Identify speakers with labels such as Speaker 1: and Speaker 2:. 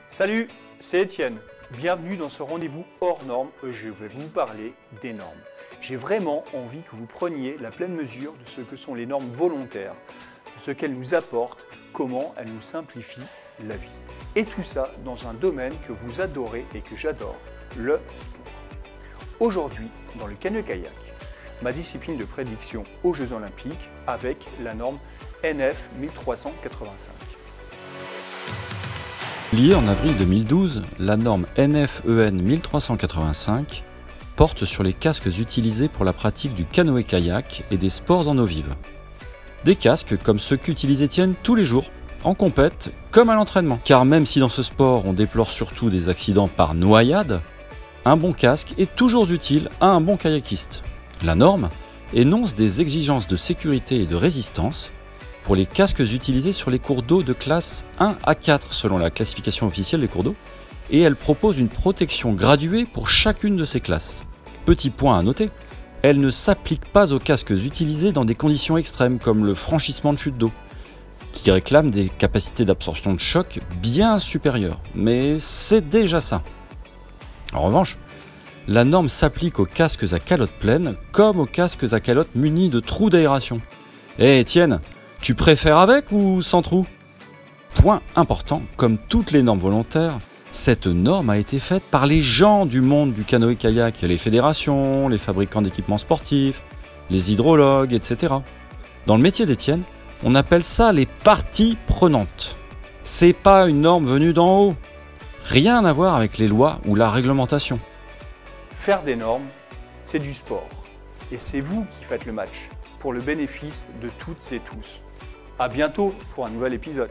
Speaker 1: Salut, c'est Étienne. Bienvenue dans ce rendez-vous hors normes où je vais vous parler des normes. J'ai vraiment envie que vous preniez la pleine mesure de ce que sont les normes volontaires, de ce qu'elles nous apportent, comment elles nous simplifient la vie. Et tout ça dans un domaine que vous adorez et que j'adore, le sport. Aujourd'hui, dans le canoë-kayak, ma discipline de prédiction aux Jeux Olympiques avec la norme NF 1385.
Speaker 2: Liée en avril 2012, la norme NF-EN 1385 porte sur les casques utilisés pour la pratique du canoë-kayak et des sports en eau vive. Des casques comme ceux qu'utilise Étienne tous les jours, en compète comme à l'entraînement. Car même si dans ce sport on déplore surtout des accidents par noyade, un bon casque est toujours utile à un bon kayakiste. La norme énonce des exigences de sécurité et de résistance pour les casques utilisés sur les cours d'eau de classe 1 à 4 selon la classification officielle des cours d'eau, et elle propose une protection graduée pour chacune de ces classes. Petit point à noter, elle ne s'applique pas aux casques utilisés dans des conditions extrêmes comme le franchissement de chute d'eau, qui réclament des capacités d'absorption de choc bien supérieures, mais c'est déjà ça. En revanche, la norme s'applique aux casques à calotte pleine comme aux casques à calotte munis de trous d'aération. Eh Étienne, tu préfères avec ou sans trou? Point important, comme toutes les normes volontaires, cette norme a été faite par les gens du monde du canoë-kayak, les fédérations, les fabricants d'équipements sportifs, les hydrologues, etc. Dans le métier d'Étienne, on appelle ça les parties prenantes. C'est pas une norme venue d'en haut. Rien à voir avec les lois ou la réglementation.
Speaker 1: Faire des normes, c'est du sport. Et c'est vous qui faites le match, pour le bénéfice de toutes et tous. À bientôt pour un nouvel épisode.